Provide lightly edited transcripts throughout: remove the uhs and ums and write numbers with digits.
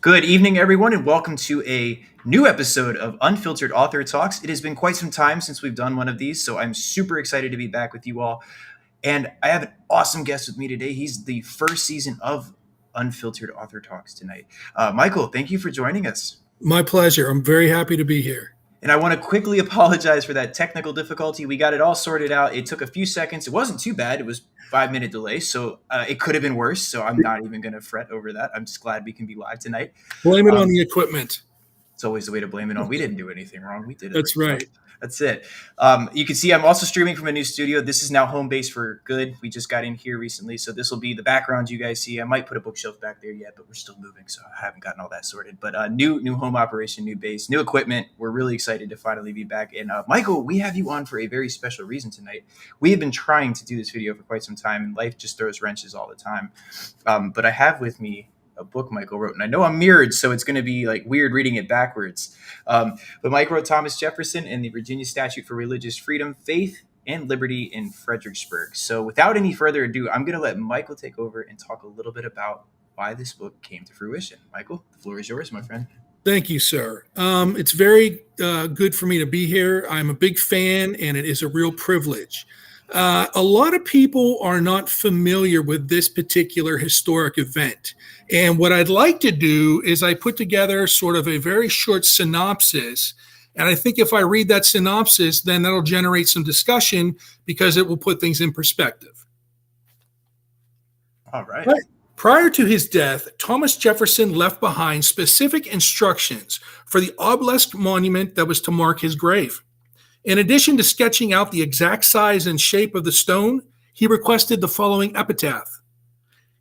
Good evening, everyone, and welcome to a new episode of Unfiltered Author Talks. It has been quite some time since we've done one of these, so I'm super excited to be back with you all. And I have an awesome guest with me today. He's the first season of Unfiltered Author Talks tonight. Michael, thank you for joining us. My pleasure. I'm very happy to be here. And I want to quickly apologize for that technical difficulty. We got it all sorted out. It took a few seconds. It wasn't too bad. It was 5-minute delay, so it could have been worse. So I'm not even going to fret over that. I'm just glad we can be live tonight. Blame it on the equipment. It's always the way to blame it on. We didn't do anything wrong. We did it. That's right. That's it. You can see I'm also streaming from a new studio. This is now home base for good. We just got in here recently, so this will be the background you guys see. I might put a bookshelf back there yet, but we're still moving, so I haven't gotten all that sorted. But new home operation, new base, new equipment. We're really excited to finally be back. And Michael, we have you on for a very special reason tonight. We have been trying to do this video for quite some time, and life just throws wrenches all the time. But I have with me a book Michael wrote, and I know I'm mirrored, so it's going to be like weird reading it backwards. But Mike wrote Thomas Jefferson and the Virginia Statute for Religious Freedom, Faith, and Liberty in Fredericksburg. So without any further ado, I'm going to let Michael take over and talk a little bit about why this book came to fruition. Michael, the floor is yours, my friend. Thank you, sir. It's very good for me to be here. I'm a big fan, and it is a real privilege. A lot of people are not familiar with this particular historic event. And what I'd like to do is I put together sort of a very short synopsis. And I think if I read that synopsis, then that'll generate some discussion because it will put things in perspective. All right. Prior to his death, Thomas Jefferson left behind specific instructions for the Aubrecht monument that was to mark his grave. In addition to sketching out the exact size and shape of the stone, he requested the following epitaph.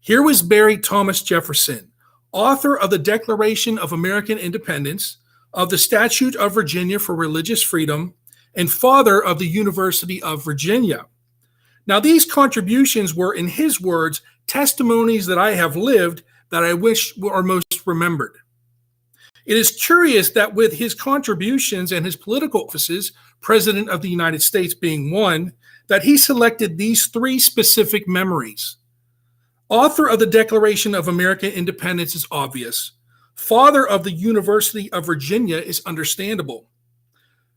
Here was buried Thomas Jefferson, author of the Declaration of American Independence, of the Statute of Virginia for Religious Freedom, and father of the University of Virginia. Now, these contributions were, in his words, testimonies that I have lived that I wish were most remembered. It is curious that with his contributions and his political offices, President of the United States being one, that he selected these three specific memories. Author of the Declaration of American Independence is obvious. Father of the University of Virginia is understandable.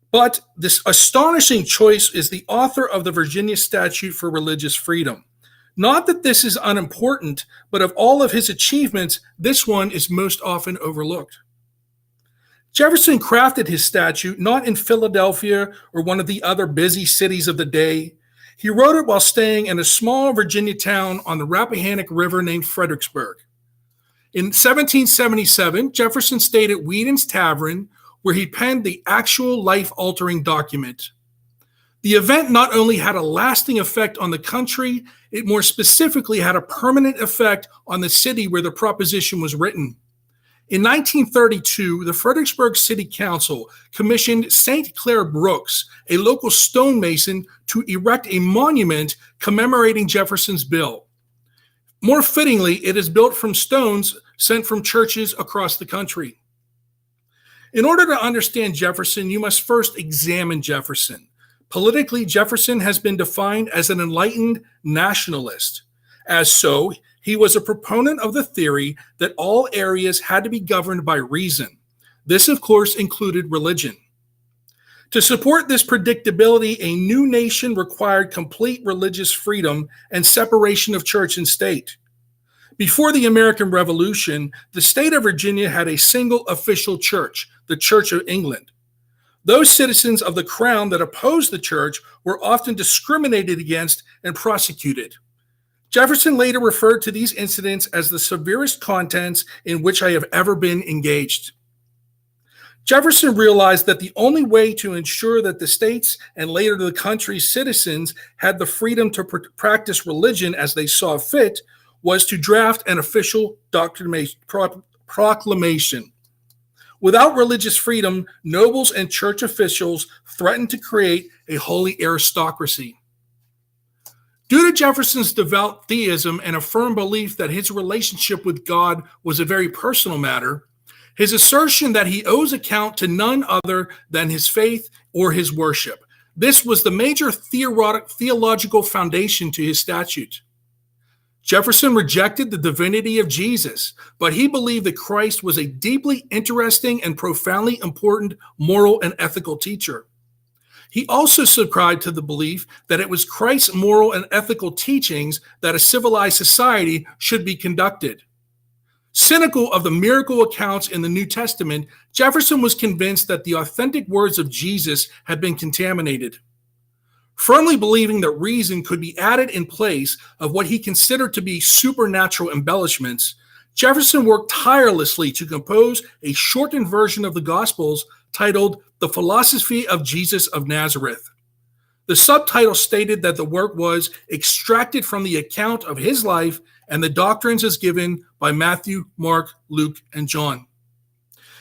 But this astonishing choice is the author of the Virginia Statute for Religious Freedom. Not that this is unimportant, but of all of his achievements, this one is most often overlooked. Jefferson crafted his statute not in Philadelphia or one of the other busy cities of the day. He wrote it while staying in a small Virginia town on the Rappahannock River named Fredericksburg. In 1777, Jefferson stayed at Whedon's Tavern, where he penned the actual life-altering document. The event not only had a lasting effect on the country, it more specifically had a permanent effect on the city where the proposition was written. In 1932, the Fredericksburg City Council commissioned St. Clair Brooks, a local stonemason, to erect a monument commemorating Jefferson's bill. More fittingly, it is built from stones sent from churches across the country. In order to understand Jefferson, you must first examine Jefferson. Politically, Jefferson has been defined as an enlightened nationalist. As so, he was a proponent of the theory that all areas had to be governed by reason. This, of course, included religion. To support this predictability, a new nation required complete religious freedom and separation of church and state. Before the American Revolution, the state of Virginia had a single official church, the Church of England. Those citizens of the crown that opposed the church were often discriminated against and prosecuted. Jefferson later referred to these incidents as the severest contents in which I have ever been engaged. Jefferson realized that the only way to ensure that the states and later the country's citizens had the freedom to practice religion as they saw fit was to draft an official proclamation. Without religious freedom, nobles and church officials threatened to create a holy aristocracy. Due to Jefferson's devout theism and a firm belief that his relationship with God was a very personal matter, his assertion that he owes account to none other than his faith or his worship. This was the major theological foundation to his statute. Jefferson rejected the divinity of Jesus, but he believed that Christ was a deeply interesting and profoundly important moral and ethical teacher. He also subscribed to the belief that it was Christ's moral and ethical teachings that a civilized society should be conducted. Cynical of the miracle accounts in the New Testament, Jefferson was convinced that the authentic words of Jesus had been contaminated. Firmly believing that reason could be added in place of what he considered to be supernatural embellishments, Jefferson worked tirelessly to compose a shortened version of the Gospels titled The Philosophy of Jesus of Nazareth. The subtitle stated that the work was extracted from the account of his life and the doctrines as given by Matthew, Mark, Luke, and John.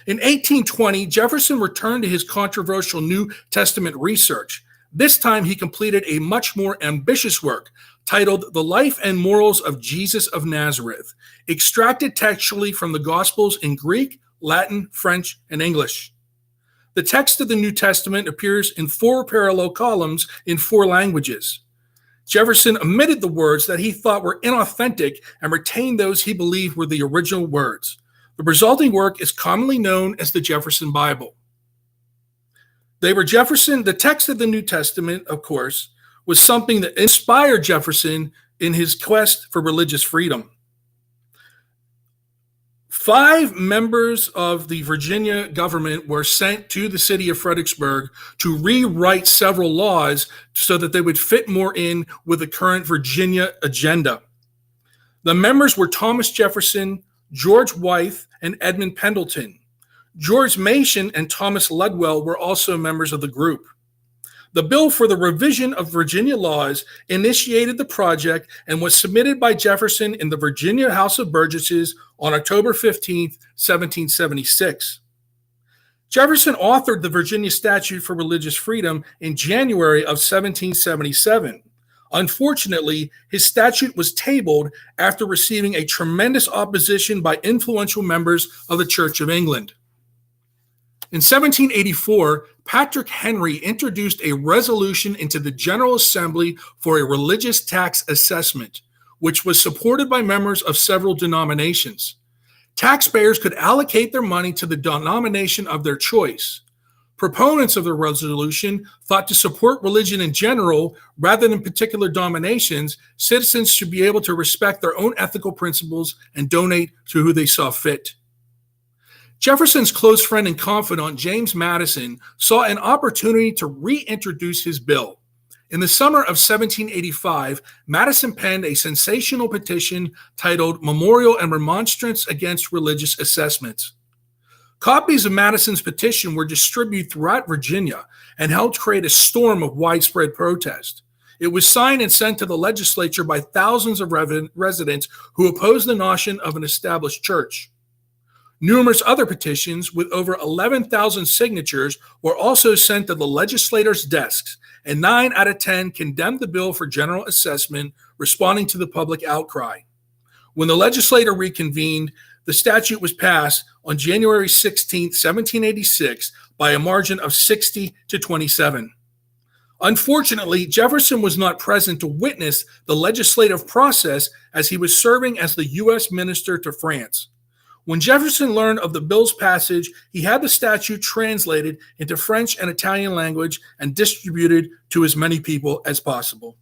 In 1820, Jefferson returned to his controversial New Testament research. This time, he completed a much more ambitious work titled The Life and Morals of Jesus of Nazareth, extracted textually from the Gospels in Greek, Latin, French, and English. The text of the New Testament appears in 4 parallel columns in 4 languages. Jefferson omitted the words that he thought were inauthentic and retained those he believed were the original words. The resulting work is commonly known as the Jefferson Bible. The text of the New Testament, of course, was something that inspired Jefferson in his quest for religious freedom. 5 members of the Virginia government were sent to the city of Fredericksburg to rewrite several laws so that they would fit more in with the current Virginia agenda. The members were Thomas Jefferson, George Wythe, and Edmund Pendleton. George Mason and Thomas Ludwell were also members of the group. The bill for the revision of Virginia laws initiated the project and was submitted by Jefferson in the Virginia House of Burgesses on October 15, 1776. Jefferson authored the Virginia Statute for Religious Freedom in January of 1777. Unfortunately, his statute was tabled after receiving a tremendous opposition by influential members of the Church of England. In 1784, Patrick Henry introduced a resolution into the General Assembly for a religious tax assessment, which was supported by members of several denominations. Taxpayers could allocate their money to the denomination of their choice. Proponents of the resolution thought to support religion in general rather than particular denominations. Citizens should be able to respect their own ethical principles and donate to who they saw fit. Jefferson's close friend and confidant, James Madison, saw an opportunity to reintroduce his bill. In the summer of 1785, Madison penned a sensational petition titled Memorial and Remonstrance Against Religious Assessments. Copies of Madison's petition were distributed throughout Virginia and helped create a storm of widespread protest. It was signed and sent to the legislature by thousands of residents who opposed the notion of an established church. Numerous other petitions with over 11,000 signatures were also sent to the legislators' desks, and 9 out of 10 condemned the bill for general assessment, responding to the public outcry. When the legislature reconvened, the statute was passed on January 16, 1786, by a margin of 60 to 27. Unfortunately, Jefferson was not present to witness the legislative process as he was serving as the U.S. minister to France. When Jefferson learned of the bill's passage, he had the statute translated into French and Italian language and distributed to as many people as possible.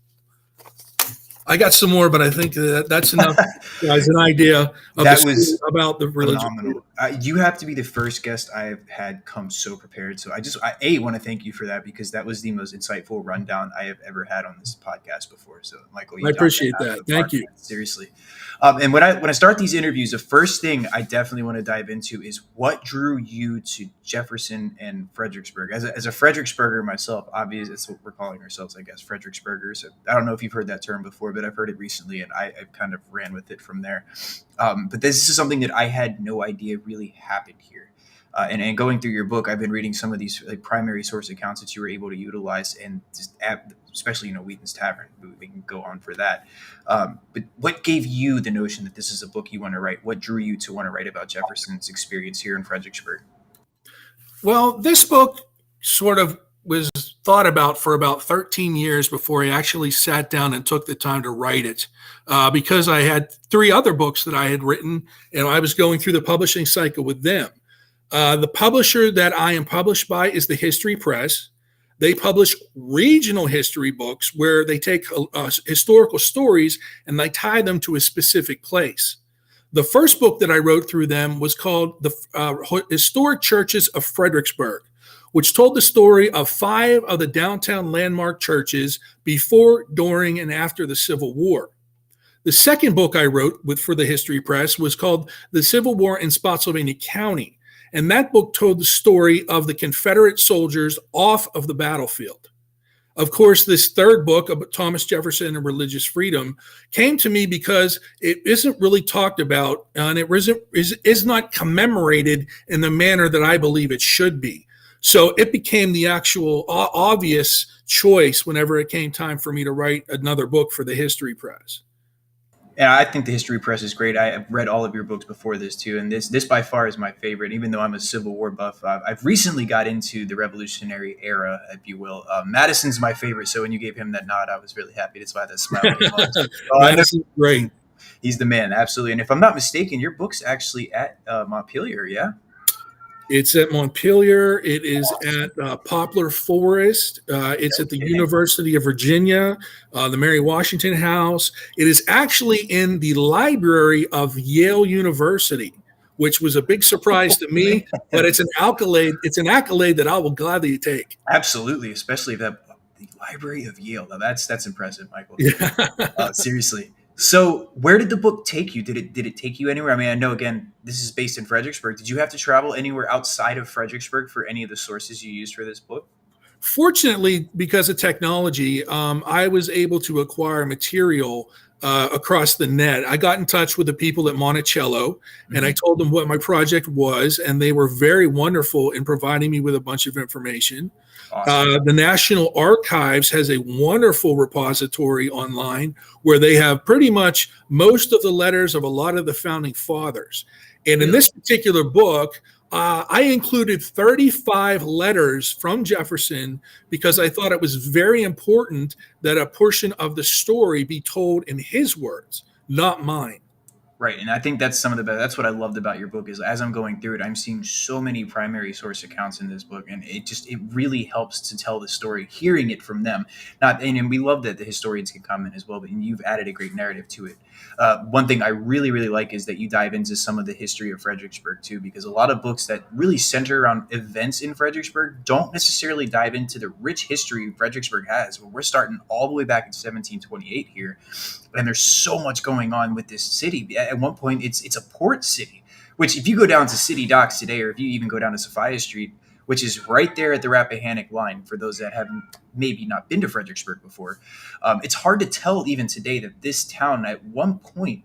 I got some more, but I think that's enough as an idea of about the religion. Phenomenal. You have to be the first guest I've had come so prepared. So I want to thank you for that, because that was the most insightful rundown I have ever had on this podcast before. So, Michael, I appreciate that. Thank you. Seriously. And when I start these interviews, the first thing I definitely want to dive into is what drew you to Jefferson and Fredericksburg. As a Fredericksburger myself, obviously that's what we're calling ourselves, I guess, Fredericksburgers. I don't know if you've heard that term before, but I've heard it recently, and I've kind of ran with it from there. But this is something that I had no idea really happened here. And going through your book, I've been reading some of these primary source accounts that you were able to utilize, and just especially Wheaton's Tavern. We can go on for that. But what gave you the notion that this is a book you want to write? What drew you to want to write about Jefferson's experience here in Fredericksburg? Well, this book sort of was thought about for about 13 years before I actually sat down and took the time to write it. Because I had three other books that I had written, and I was going through the publishing cycle with them. The publisher that I am published by is the History Press. They publish regional history books where they take historical stories and they tie them to a specific place. The first book that I wrote through them was called The Historic Churches of Fredericksburg, which told the story of 5 of the downtown landmark churches before, during, and after the Civil War. The second book I wrote for the History Press was called The Civil War in Spotsylvania County. And that book told the story of the Confederate soldiers off of the battlefield. Of course, this third book about Thomas Jefferson and religious freedom came to me because it isn't really talked about and it is not commemorated in the manner that I believe it should be. So it became the actual obvious choice whenever it came time for me to write another book for the History Press. Yeah, I think the History Press is great. I've read all of your books before this too, and this by far is my favorite. Even though I'm a Civil War buff, I've recently got into the Revolutionary era, if you will. Madison's my favorite, so when you gave him that nod, I was really happy. That's why that smile came on. Madison's great. He's the man, absolutely. And if I'm not mistaken, your book's actually at Montpelier, yeah? It's at Montpelier. It is at Poplar Forest. It's at the University of Virginia, the Mary Washington House. It is actually in the library of Yale University, which was a big surprise to me. But it's an accolade. It's an accolade that I will gladly take. Absolutely, especially the library of Yale. Now that's impressive, Michael. Yeah. Seriously. So where did the book take you? Did it take you anywhere? I mean, I know, again, this is based in Fredericksburg. Did you have to travel anywhere outside of Fredericksburg for any of the sources you used for this book? Fortunately, because of technology, I was able to acquire material across the net. I got in touch with the people at Monticello and I told them what my project was, and they were very wonderful in providing me with a bunch of information. Awesome. The National Archives has a wonderful repository online where they have pretty much most of the letters of a lot of the founding fathers. And in this particular book, I included 35 letters from Jefferson because I thought it was very important that a portion of the story be told in his words, not mine. Right. And I think that's some of the best. That's what I loved about your book is as I'm going through it, I'm seeing so many primary source accounts in this book. And it really helps to tell the story, hearing it from them. And we love that the historians can comment as well, but you've added a great narrative to it. One thing I really, really like is that you dive into some of the history of Fredericksburg too, because a lot of books that really center around events in Fredericksburg don't necessarily dive into the rich history Fredericksburg has. We're starting all the way back in 1728 here. And there's so much going on with this city. At one point, it's a port city, which if you go down to city docks today, or if you even go down to Sophia Street, which is right there at the Rappahannock line, for those that have maybe not been to Fredericksburg before, it's hard to tell even today that this town at one point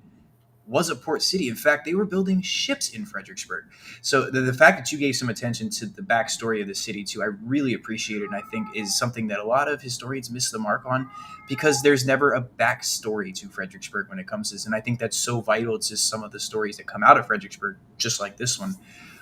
was a port city. In fact, they were building ships in Fredericksburg. So the fact that you gave some attention to the backstory of the city too, I really appreciate it. And I think is something that a lot of historians miss the mark on because there's never a backstory to Fredericksburg when it comes to this. And I think that's so vital to some of the stories that come out of Fredericksburg, just like this one.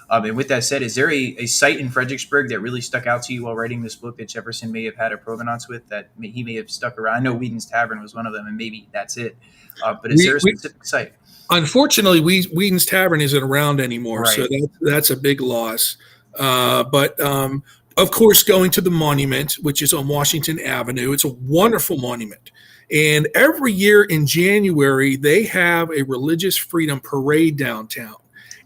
And with that said, is there a site in Fredericksburg that really stuck out to you while writing this book that Jefferson may have had a provenance with that he may have stuck around? I know Whedon's Tavern was one of them, and maybe that's it. But is there a specific site? Unfortunately, Whedon's Tavern isn't around anymore, right. So that's a big loss. But of course, going to the monument, which is on Washington Avenue, it's a wonderful monument. And every year in January, they have a religious freedom parade downtown.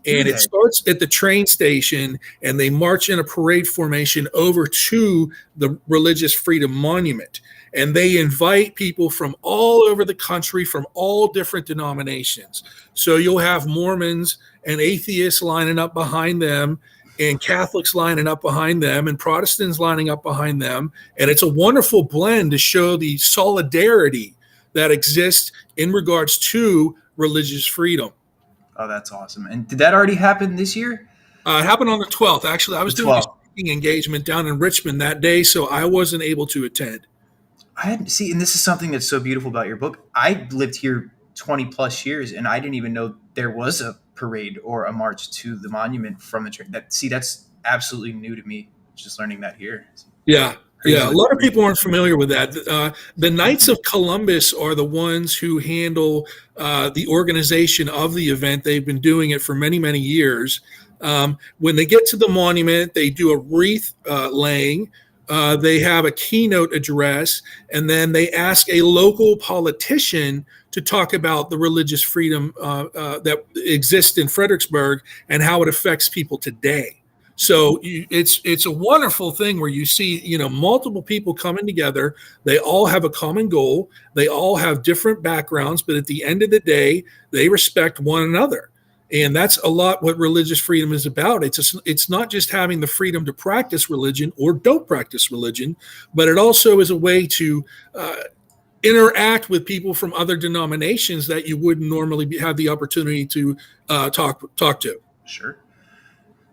And it starts at the train station, and they march in a parade formation over to the Religious Freedom Monument. And they invite people from all over the country, from all different denominations. So you'll have Mormons and atheists lining up behind them, and Catholics lining up behind them, and Protestants lining up behind them. And it's a wonderful blend to show the solidarity that exists in regards to religious freedom. Oh, that's awesome. And did that already happen this year? It happened on the 12th. Actually, I was doing a speaking engagement down in Richmond that day, so I wasn't able to attend. And this is something that's so beautiful about your book. I lived here 20 plus years, and I didn't even know there was a parade or a march to the monument from the train. That's absolutely new to me. Just learning that here. Yeah, yeah. A Crazy. lot of people aren't familiar with that. The Knights of Columbus are the ones who handle the organization of the event. They've been doing it for many, many years. When they get to the monument, they do a wreath laying. They have a keynote address, and then they ask a local politician to talk about the religious freedom that exists in Fredericksburg and how it affects people today. So it's a wonderful thing where you see multiple people coming together. They all have a common goal. They all have different backgrounds, but at the end of the day, they respect one another. And that's a lot what religious freedom is about. It's not just having the freedom to practice religion or don't practice religion, but it also is a way to interact with people from other denominations that you wouldn't normally have the opportunity to talk to. Sure.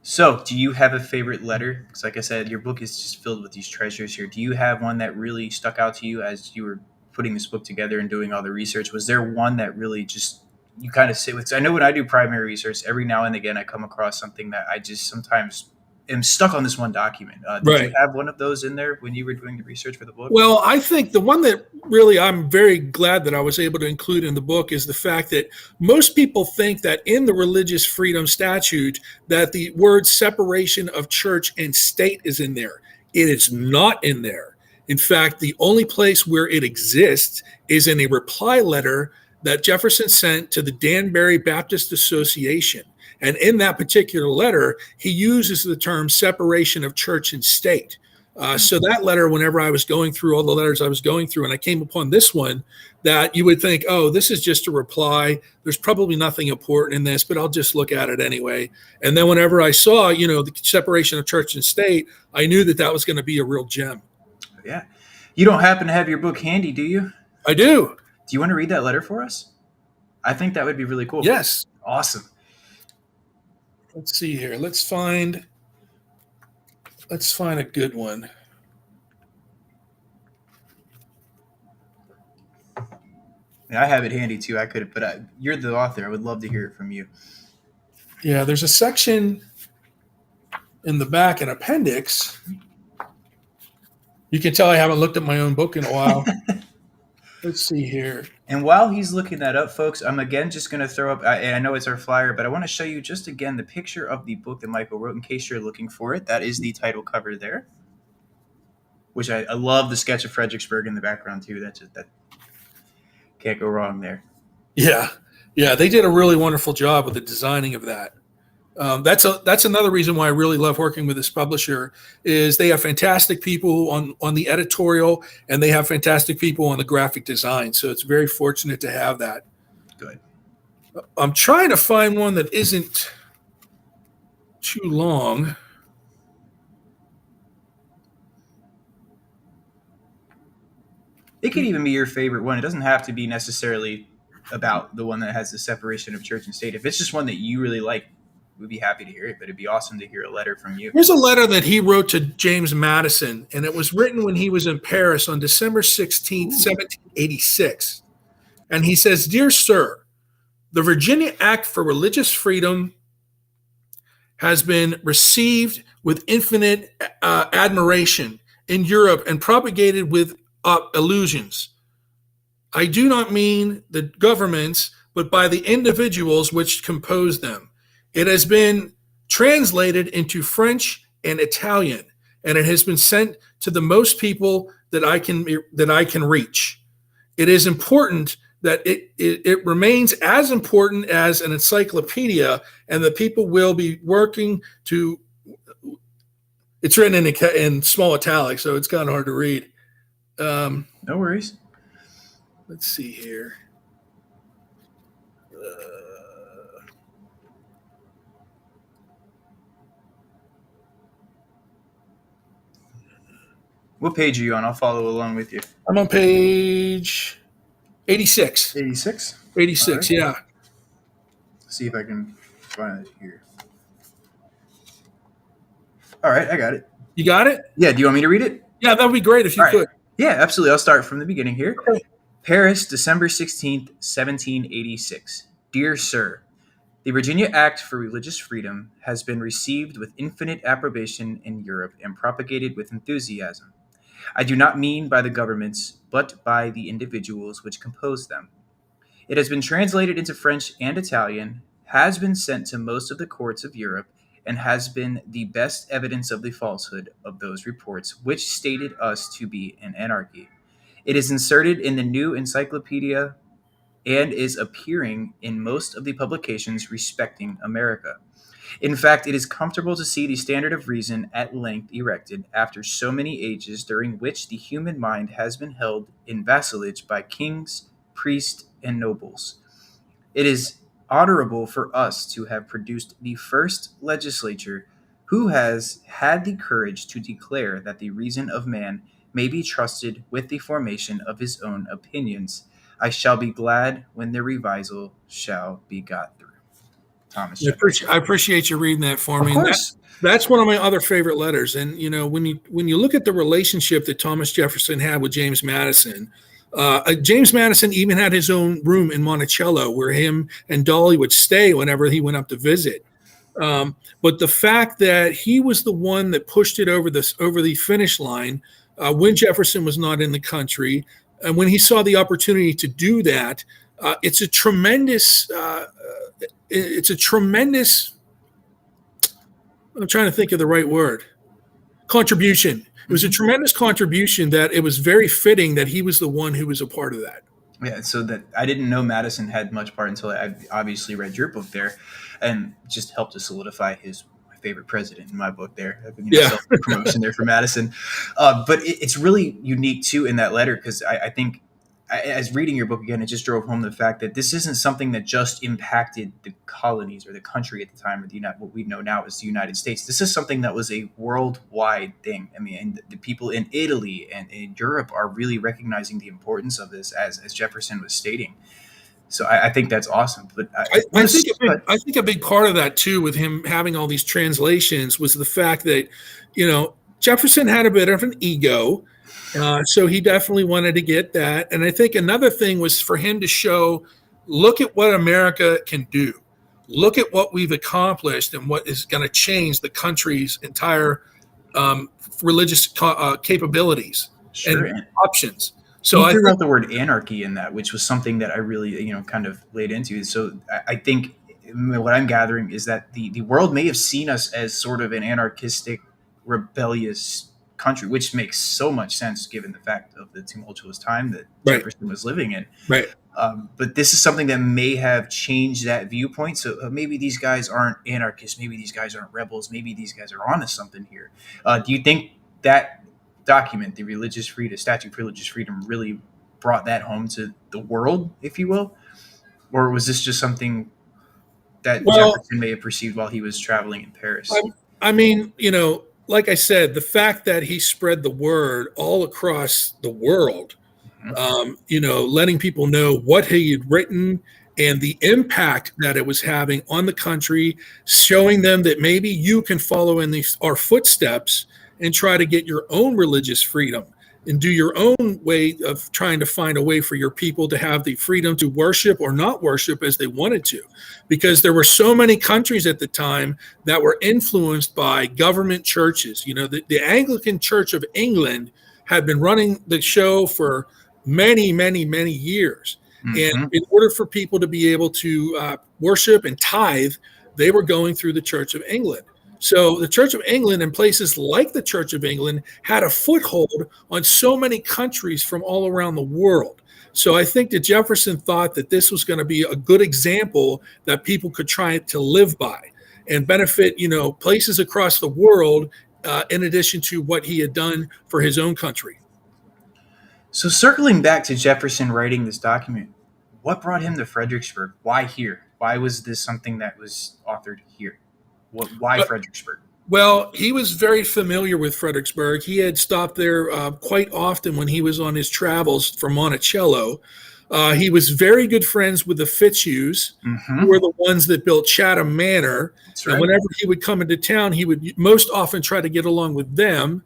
So, do you have a favorite letter? Because, like I said, your book is just filled with these treasures here. Do you have one that really stuck out to you as you were putting this book together and doing all the research? Was there one that really just you kind of sit with? I know when I do primary research, every now and again I come across something that I just sometimes am stuck on this one document. Did you Right. have one of those in there when you were doing the research for the book? Well, I think the one that really I'm very glad that I was able to include in the book is the fact that most people think that in the religious freedom statute that the word separation of church and state is in there. It is not in there. In fact, the only place where it exists is in a reply letter that Jefferson sent to the Danbury Baptist Association. And in that particular letter, he uses the term separation of church and state. So that letter, whenever I was going through all the letters I was going through, and I came upon this one, that you would think, oh, this is just a reply. There's probably nothing important in this, but I'll just look at it anyway. And then whenever I saw, the separation of church and state, I knew that that was going to be a real gem. Yeah. You don't happen to have your book handy, do you? I do. Do you want to read that letter for us? I think that would be really cool. Yes. Awesome. Let's see here. Let's find a good one. Yeah, I have it handy too. I could, but you're the author. I would love to hear it from you. Yeah, there's a section in the back, an appendix. You can tell I haven't looked at my own book in a while. Let's see here. And while he's looking that up, folks, I'm again just going to throw up, and I know it's our flyer, but I want to show you just again the picture of the book that Michael wrote in case you're looking for it. That is the title cover there, which I love the sketch of Fredericksburg in the background too. That can't go wrong there. Yeah, they did a really wonderful job with the designing of that. That's another reason why I really love working with this publisher is they have fantastic people on the editorial and they have fantastic people on the graphic design. So it's very fortunate to have that. Good. I'm trying to find one that isn't too long. It could even be your favorite one. It doesn't have to be necessarily about the one that has the separation of church and state. If it's just one that you really like, we'd be happy to hear it, but it'd be awesome to hear a letter from you. Here's a letter that he wrote to James Madison, and it was written when he was in Paris on December 16th, 1786. And he says, "Dear Sir, the Virginia Act for Religious Freedom has been received with infinite admiration in Europe and propagated with illusions. I do not mean the governments, but by the individuals which compose them. It has been translated into French and Italian, and it has been sent to the most people that I can reach. It is important that it remains as important as an encyclopedia, and the people will be working to." It's written in small italics, so it's kind of hard to read. No worries. Let's see here. What page are you on? I'll follow along with you. I'm on page 86. 86? 86, All right. yeah. Let's see if I can find it here. All right, I got it. You got it? Yeah, do you want me to read it? Yeah, that would be great if you could. Yeah, absolutely. I'll start from the beginning here. Okay. Paris, December 16th, 1786. Dear Sir, The Virginia Act for Religious Freedom has been received with infinite approbation in Europe and propagated with enthusiasm. I do not mean by the governments, but by the individuals which compose them. It has been translated into French and Italian, has been sent to most of the courts of Europe, and has been the best evidence of the falsehood of those reports which stated us to be an anarchy. It is inserted in the new encyclopedia and is appearing in most of the publications respecting America. In fact, it is comfortable to see the standard of reason at length erected after so many ages during which the human mind has been held in vassalage by kings, priests, and nobles. It is honorable for us to have produced the first legislature who has had the courage to declare that the reason of man may be trusted with the formation of his own opinions. I shall be glad when the revisal shall be got through. Thomas Jefferson. I appreciate you reading that for Of me. And course. that's one of my other favorite letters. And when you look at the relationship that Thomas Jefferson had with James Madison, James Madison even had his own room in Monticello where him and Dolly would stay whenever he went up to visit. But the fact that he was the one that pushed it over the finish line when Jefferson was not in the country, and when he saw the opportunity to do that, it's a tremendous. I'm trying to think of the right word. Contribution. It was a tremendous contribution that it was very fitting that he was the one who was a part of that. Yeah, so that I didn't know Madison had much part until I obviously read your book there, and just helped to solidify my favorite president in my book there. Self-promotion there for Madison, but it's really unique too in that letter because I think as reading your book again, it just drove home the fact that this isn't something that just impacted the colonies or the country at the time, or what we know now as the United States. This is something that was a worldwide thing. I mean, and the people in Italy and in Europe are really recognizing the importance of this, as Jefferson was stating. So I think that's awesome. But I think a big part of that too, with him having all these translations, was the fact that Jefferson had a bit of an ego. So he definitely wanted to get that. And I think another thing was for him to show, look at what America can do. Look at what we've accomplished and what is going to change the country's entire religious capabilities and options. So I threw out the word anarchy in that, which was something that I really, kind of laid into. So I think what I'm gathering is that the world may have seen us as sort of an anarchistic, rebellious country, which makes so much sense given the fact of the tumultuous time that Jefferson was living in. Right. But this is something that may have changed that viewpoint. So maybe these guys aren't anarchists. Maybe these guys aren't rebels. Maybe these guys are onto something here. Do you think that document, the Statute for Religious Freedom, really brought that home to the world, if you will? Or was this just something that Jefferson may have perceived while he was traveling in Paris? I mean, like I said, the fact that he spread the word all across the world, letting people know what he had written and the impact that it was having on the country, showing them that maybe you can follow in our footsteps and try to get your own religious freedom and do your own way of trying to find a way for your people to have the freedom to worship or not worship as they wanted to. Because there were so many countries at the time that were influenced by government churches. The Anglican Church of England had been running the show for many, many, many years. Mm-hmm. And in order for people to be able to worship and tithe, they were going through the Church of England. So the Church of England and places like the Church of England had a foothold on so many countries from all around the world. So I think that Jefferson thought that this was going to be a good example that people could try to live by and benefit, places across the world, in addition to what he had done for his own country. So circling back to Jefferson writing this document, what brought him to Fredericksburg? Why here? Why was this something that was authored here? Why Fredericksburg? Well, he was very familiar with Fredericksburg. He had stopped there quite often when he was on his travels from Monticello. He was very good friends with the Fitzhughs, who were the ones that built Chatham Manor. That's right. And whenever he would come into town, he would most often try to get along with them.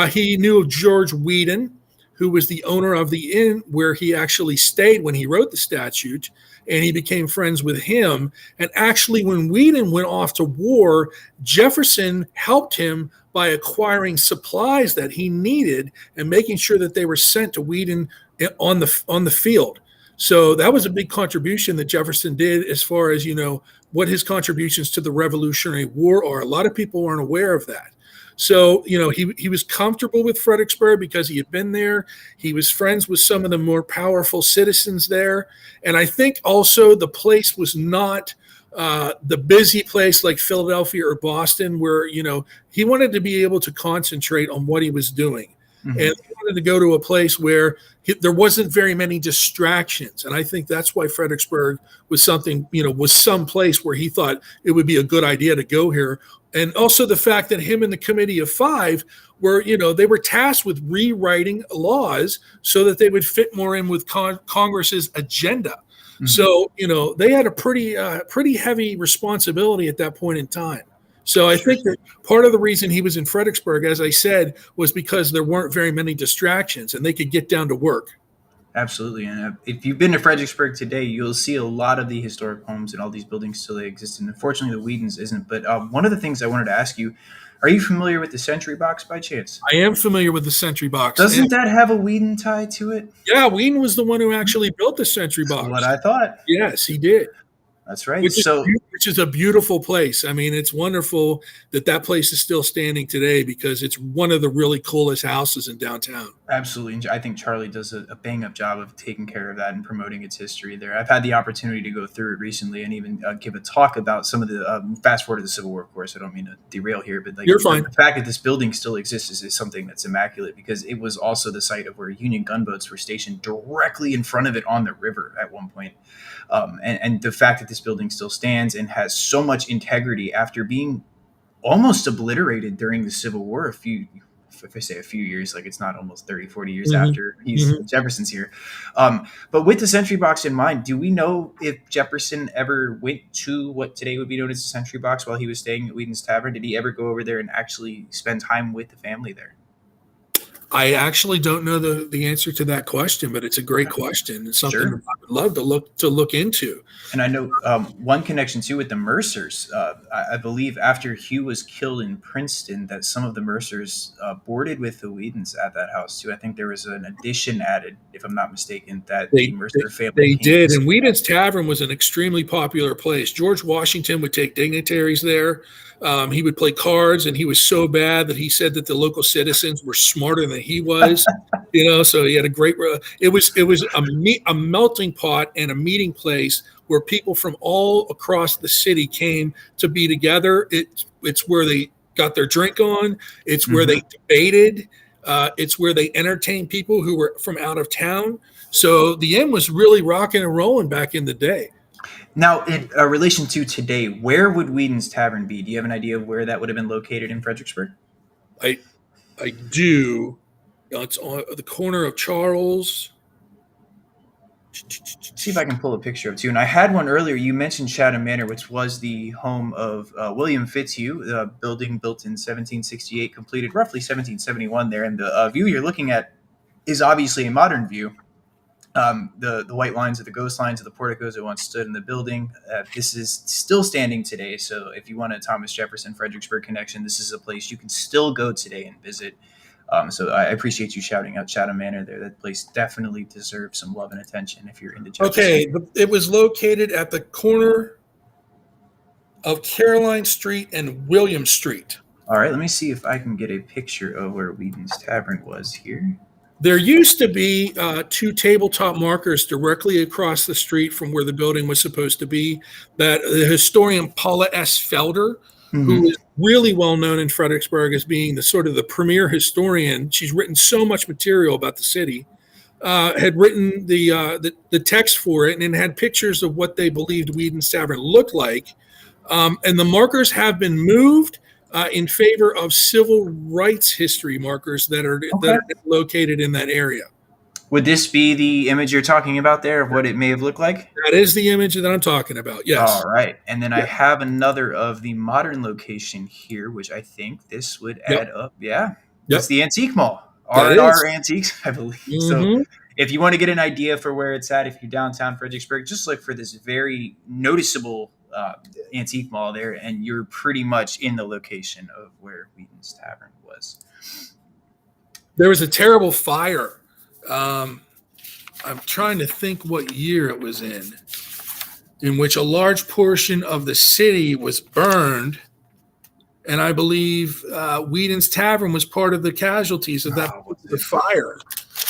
He knew of George Whedon, who was the owner of the inn where he actually stayed when he wrote the statute. and he became friends with him. And actually, when Whedon went off to war, Jefferson helped him by acquiring supplies that he needed and making sure that they were sent to Whedon on the field. So that was a big contribution that Jefferson did as far as, what his contributions to the Revolutionary War are. A lot of people aren't aware of that. So, he was comfortable with Fredericksburg because he had been there. He was friends with some of the more powerful citizens there. And I think also the place was not the busy place like Philadelphia or Boston, where, he wanted to be able to concentrate on what he was doing. Mm-hmm. And he wanted to go to a place where there wasn't very many distractions. And I think that's why Fredericksburg was some place where he thought it would be a good idea to go here. And also the fact that him and the Committee of Five were, they were tasked with rewriting laws so that they would fit more in with Congress's agenda. Mm-hmm. So, they had a pretty heavy responsibility at that point in time. So I think that part of the reason he was in Fredericksburg, as I said, was because there weren't very many distractions and they could get down to work. Absolutely. And if you've been to Fredericksburg today, you'll see a lot of the historic homes and all these buildings still exist. And unfortunately, the Whedons isn't. But one of the things I wanted to ask you, are you familiar with the Sentry Box by chance? I am familiar with the Sentry Box. Doesn't that have a Whedon tie to it? Yeah, Whedon was the one who actually built the Sentry Box. That's what I thought. Yes, he did. That's right. Which is a beautiful place. I mean, it's wonderful that place is still standing today because it's one of the really coolest houses in downtown. Absolutely. I think Charlie does a bang-up job of taking care of that and promoting its history there. I've had the opportunity to go through it recently and even give a talk about some of the fast forward to the Civil War, of course. I don't mean to derail here, but You're fine. The fact that this building still exists is something that's immaculate because it was also the site of where Union gunboats were stationed directly in front of it on the river at one point. And the fact that this building still stands and has so much integrity after being almost obliterated during the Civil War, if I say a few years, like it's not almost 30, 40 years after Jefferson's here. But with the Sentry Box in mind, do we know if Jefferson ever went to what today would be known as the Sentry Box while he was staying at Whedon's Tavern? Did he ever go over there and actually spend time with the family there? I actually don't know the answer to that question, but it's a great question. It's something I would love to look into. And I know one connection too with the Mercers. I believe after Hugh was killed in Princeton, that some of the Mercers boarded with the Whedons at that house too. I think there was an addition added, if I'm not mistaken, that the Mercer family. They did, and Whedon's Tavern was an extremely popular place. George Washington would take dignitaries there. He would play cards, and he was so bad that he said that the local citizens were smarter than he was. So he had a great. It was a melting pot and a meeting place where people from all across the city came to be together. It's where they got their drink on. It's where they debated. It's where they entertained people who were from out of town. So the inn was really rocking and rolling back in the day. Now, in relation to today, where would Whedon's Tavern be? Do you have an idea of where that would have been located in Fredericksburg? I do. It's on the corner of Charles. See if I can pull a picture of it too. And I had one earlier. You mentioned Chatham Manor, which was the home of William Fitzhugh, the building built in 1768, completed roughly 1771 there. And the view you're looking at is obviously a modern view. The white lines are the ghost lines of the porticos that once stood in the building. This is still standing today. So if you want a Thomas Jefferson Fredericksburg connection, this is a place you can still go today and visit. So I appreciate you shouting out Chatham Manor there. That place definitely deserves some love and attention if you're into Jefferson. Okay, it was located at the corner of Caroline Street and William Street. All right, let me see if I can get a picture of where Whedon's Tavern was here. There used to be two tabletop markers directly across the street from where the building was supposed to be that the historian Paula S. Felder, who is really well known in Fredericksburg as being the premier historian. She's written so much material about the city, had written the text for it and had pictures of what they believed Whedon's Tavern looked like. And the markers have been moved in favor of civil rights history markers that are located in that area. Would this be the image you're talking about there of what it may have looked like? That is the image that I'm talking about, yes. All right. And then I have another of the modern location here, which I think this would add up. Yeah. That's the Antique Mall. R&R Antiques, I believe. So if you want to get an idea for where it's at, if you're downtown Fredericksburg, just look for this very noticeable antique mall there, and you're pretty much in the location of where Wheaton's Tavern was. There was a terrible fire. I'm trying to think what year it was in which a large portion of the city was burned. And I believe Whedon's Tavern was part of the casualties of the fire.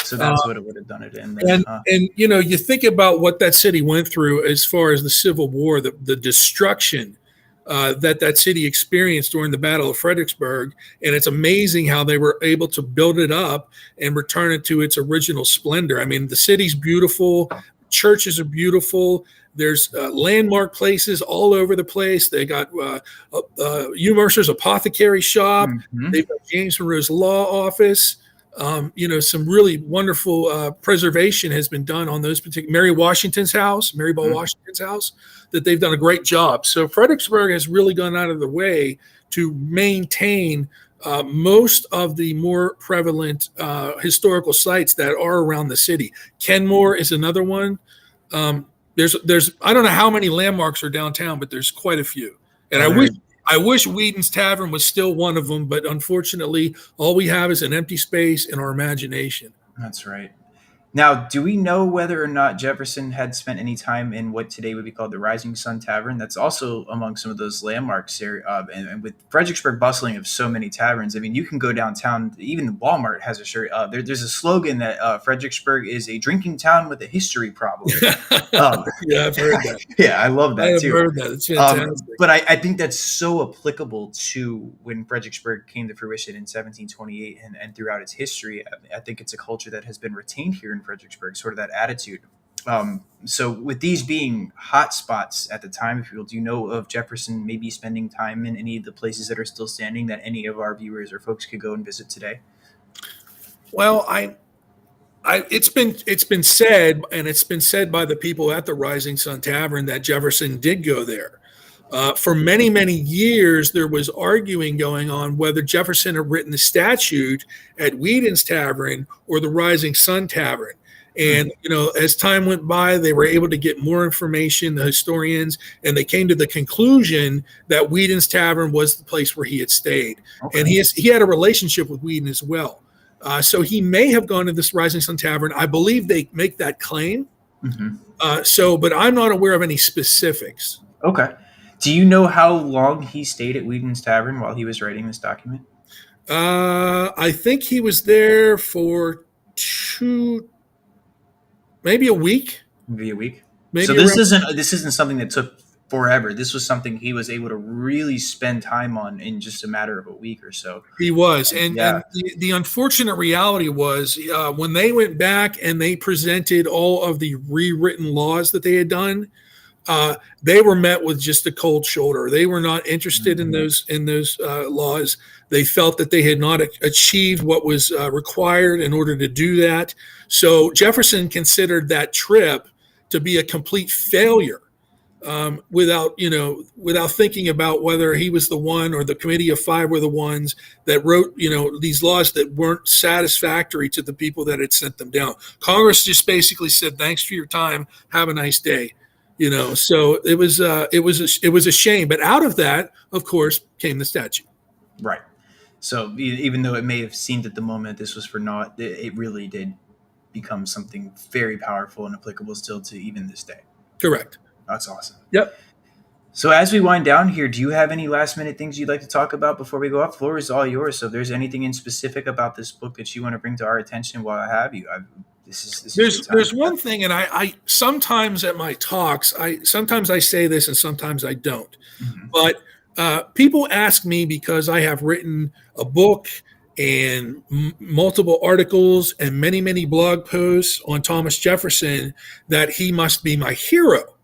So that's what it would have done it in. Then, and you know, you think about what that city went through as far as the Civil War, the destruction that city experienced during the Battle of Fredericksburg. And it's amazing how they were able to build it up and return it to its original splendor. I mean, the city's beautiful. Churches are beautiful. There's landmark places all over the place. They got Hugh Mercer's apothecary shop. Mm-hmm. They've got James Monroe's law office. You know, some really wonderful preservation has been done on those particular Mary Ball Washington's house, that they've done a great job. So Fredericksburg has really gone out of the way to maintain most of the more prevalent historical sites that are around the city. Kenmore is another one. There's I don't know how many landmarks are downtown, but there's quite a few. And I wish Whedon's Tavern was still one of them, but unfortunately, all we have is an empty space in our imagination. That's right. Now, do we know whether or not Jefferson had spent any time in what today would be called the Rising Sun Tavern? That's also among some of those landmarks there. And with Fredericksburg bustling of so many taverns, I mean, you can go downtown. Even Walmart has a shirt. There's a slogan that Fredericksburg is a drinking town with a history problem. Yeah, I've heard that. Yeah, I love that too. I've heard that. It's fantastic. But I think that's so applicable to when Fredericksburg came to fruition in 1728 and throughout its history. I think it's a culture that has been retained here in Fredericksburg, sort of that attitude. So with these being hot spots at the time, if you will, do you know of Jefferson maybe spending time in any of the places that are still standing that any of our viewers or folks could go and visit today? Well, it's been said, and it's been said by the people at the Rising Sun Tavern that Jefferson did go there. For many, many years, there was arguing going on whether Jefferson had written the statute at Whedon's Tavern or the Rising Sun Tavern. And, you know, as time went by, they were able to get more information, the historians, and they came to the conclusion that Whedon's Tavern was the place where he had stayed. Okay. And he had a relationship with Whedon as well. So he may have gone to this Rising Sun Tavern. I believe they make that claim. Mm-hmm. But I'm not aware of any specifics. Okay. Do you know how long he stayed at Whedon's Tavern while he was writing this document? I think he was there for maybe a week. Maybe a week. So this isn't something that took forever. This was something he was able to really spend time on in just a matter of a week or so. He was. And the unfortunate reality was when they went back and they presented all of the rewritten laws that they had done, they were met with just a cold shoulder. They were not interested in those laws. They felt that they had not achieved what was required in order to do that. So Jefferson considered that trip to be a complete failure, without thinking about whether he was the one or the Committee of Five were the ones that wrote, these laws that weren't satisfactory to the people that had sent them down. Congress just basically said, "Thanks for your time. Have a nice day." So it was a shame. But out of that, of course, came the statute. Right. So even though it may have seemed at the moment this was for naught, it really did become something very powerful and applicable still to even this day. Correct. That's awesome. Yep. So as we wind down here, do you have any last minute things you'd like to talk about before we go off? The floor is all yours. So if there's anything in specific about this book that you want to bring to our attention while I have you, there's one thing, and I sometimes at my talks, sometimes I say this and sometimes I don't. Mm-hmm. But people ask me, because I have written a book and multiple articles and many, many blog posts on Thomas Jefferson, that he must be my hero.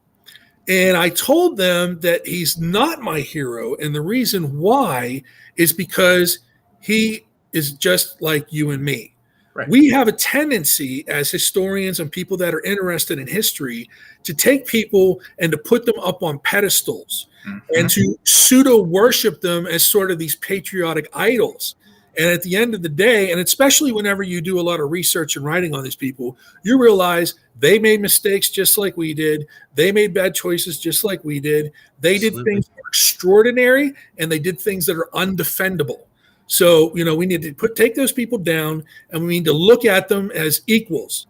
And I told them that he's not my hero. And the reason why is because he is just like you and me. Right. We have a tendency as historians and people that are interested in history to take people and to put them up on pedestals, mm-hmm. and to pseudo worship them as sort of these patriotic idols. And at the end of the day, and especially whenever you do a lot of research and writing on these people, you realize they made mistakes just like we did. They made bad choices just like we did. They did Absolutely. things that are extraordinary, and they did things that are undefendable. So, we need to take those people down, and we need to look at them as equals.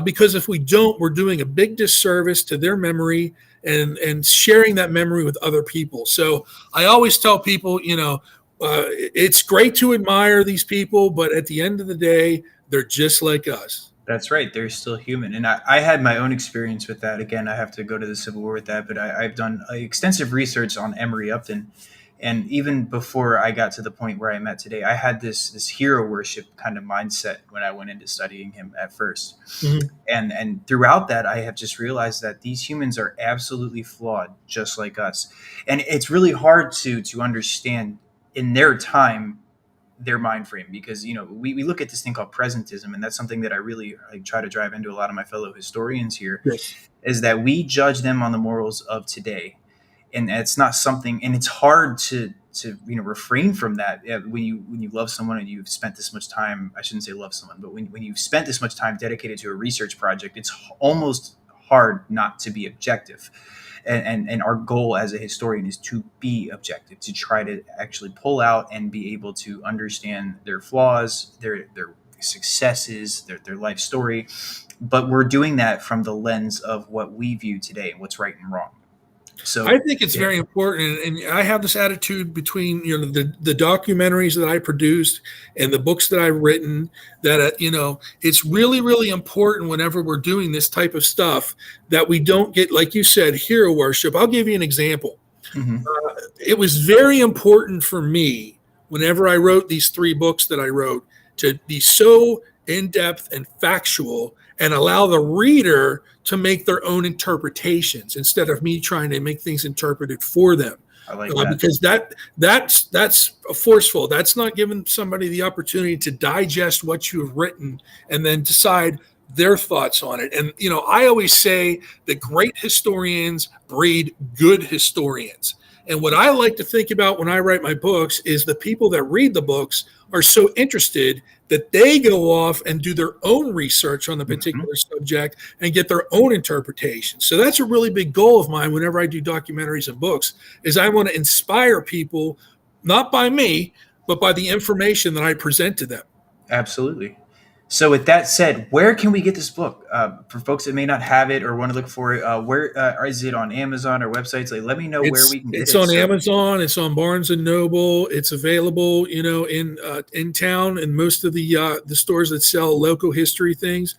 Because if we don't, we're doing a big disservice to their memory and sharing that memory with other people. So I always tell people, it's great to admire these people, but at the end of the day, they're just like us. That's right. They're still human. And I had my own experience with that. Again, I have to go to the Civil War with that, but I've done extensive research on Emory Upton. And even before I got to the point where I'm at today, I had this hero worship kind of mindset when I went into studying him at first. Mhm. And throughout that, I have just realized that these humans are absolutely flawed, just like us. And it's really hard to understand in their time their mind frame, because we look at this thing called presentism, and that's something that I really try to drive into a lot of my fellow historians here, Yes. is that we judge them on the morals of today. And it's not something, and it's hard to refrain from that. When you love someone and you've spent this much time, I shouldn't say love someone, but when you've spent this much time dedicated to a research project, it's almost hard not to be objective. And our goal as a historian is to be objective, to try to actually pull out and be able to understand their flaws, their successes, their life story. But we're doing that from the lens of what we view today and what's right and wrong. I So think it's yeah. very important, and I have this attitude between the documentaries that I produced and the books that I've written, that it's really really important whenever we're doing this type of stuff that we don't get, like you said, hero worship. I'll give you an example. Hmm. It was very important for me whenever I wrote these three books that I wrote to be so in depth and factual and allow the reader to make their own interpretations instead of me trying to make things interpreted for them. I like that. Because that's forceful. That's not giving somebody the opportunity to digest what you have written and then decide their thoughts on it. And I always say that great historians breed good historians. And what I like to think about when I write my books is the people that read the books are so interested that they go off and do their own research on the Hmm. particular subject and get their own interpretation. So that's a really big goal of mine whenever I do documentaries and books, is I want to inspire people, not by me, but by the information that I present to them. Absolutely. So with that said, where can we get this book for folks that may not have it or want to look for it? Where is it on Amazon or websites? Like, let me know where It's we can get it's it. on So Amazon. It's on Barnes and Noble. It's available, in town and most of the stores that sell local history things.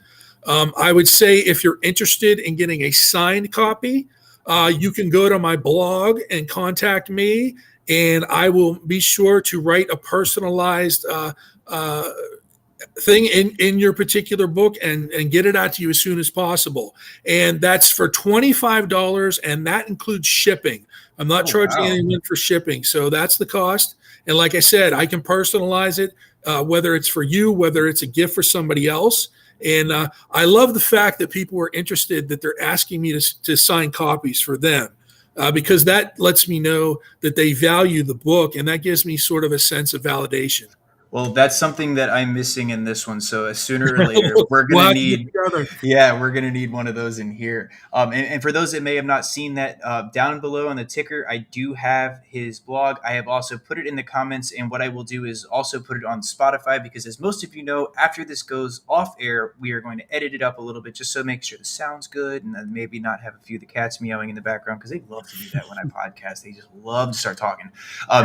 I would say if you're interested in getting a signed copy, you can go to my blog and contact me, and I will be sure to write a personalized uh, thing in your particular book and get it out to you as soon as possible. And that's for $25, and that includes shipping. I'm not oh charging wow. anyone for shipping, so that's the cost. And like I said, I can personalize it, whether it's for you, whether it's a gift for somebody else. And I love the fact that people are interested, that they're asking me to sign copies for them. Because that lets me know that they value the book, and that gives me sort of a sense of validation. Well, that's something that I'm missing in this one. So sooner or later, we're We'll gonna have to get need, together. yeah, we're gonna need one of those in here. And for those that may have not seen that, down below on the ticker, I do have his blog. I have also put it in the comments, and what I will do is also put it on Spotify, because as most of you know, after this goes off air, we are going to edit it up a little bit just so make sure the sound's good, and then maybe not have a few of the cats meowing in the background, because they love to do that when I podcast. They just love to start talking.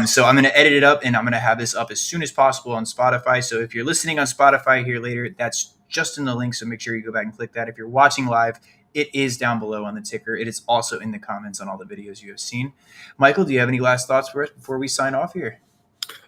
So I'm going to edit it up, and I'm going to have this up as soon as possible on Spotify. So if you're listening on Spotify here later, that's just in the link. So make sure you go back and click that. If you're watching live, it is down below on the ticker. It is also in the comments on all the videos you have seen. Michael, do you have any last thoughts for us before we sign off here?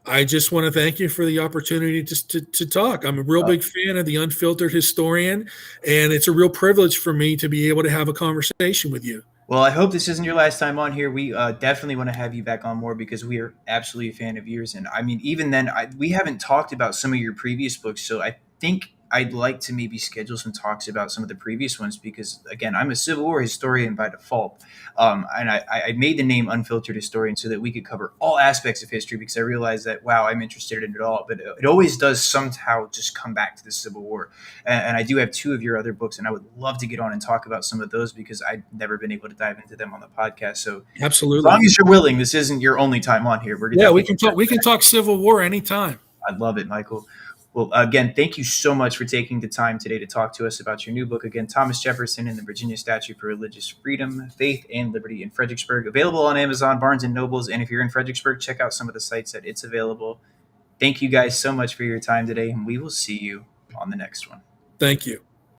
I just want to thank you for the opportunity to talk. I'm a real Uh, big fan of the Unfiltered Historian, and it's a real privilege for me to be able to have a conversation with you. Well, I hope this isn't your last time on here. We definitely want to have you back on more, because we are absolutely a fan of yours. And I mean, even then, we haven't talked about some of your previous books. So I think I'd like to maybe schedule some talks about some of the previous ones because, again, I'm a Civil War historian by default. And I made the name Unfiltered Historian so that we could cover all aspects of history because I realized that, wow, I'm interested in it all. But it always does somehow just come back to the Civil War. And I do have two of your other books, and I would love to get on and talk about some of those because I've never been able to dive into them on the podcast. So as Absolutely. long as you're willing, this isn't your only time on here. We're Yeah, we definitely can talk. We can talk Civil War anytime. I'd love it, Michael. Well, again, thank you so much for taking the time today to talk to us about your new book. Again, Thomas Jefferson and the Virginia Statute for Religious Freedom, Faith, and Liberty in Fredericksburg. Available on Amazon, Barnes and Nobles. And if you're in Fredericksburg, check out some of the sites that it's available. Thank you guys so much for your time today, and we will see you on the next one. Thank you.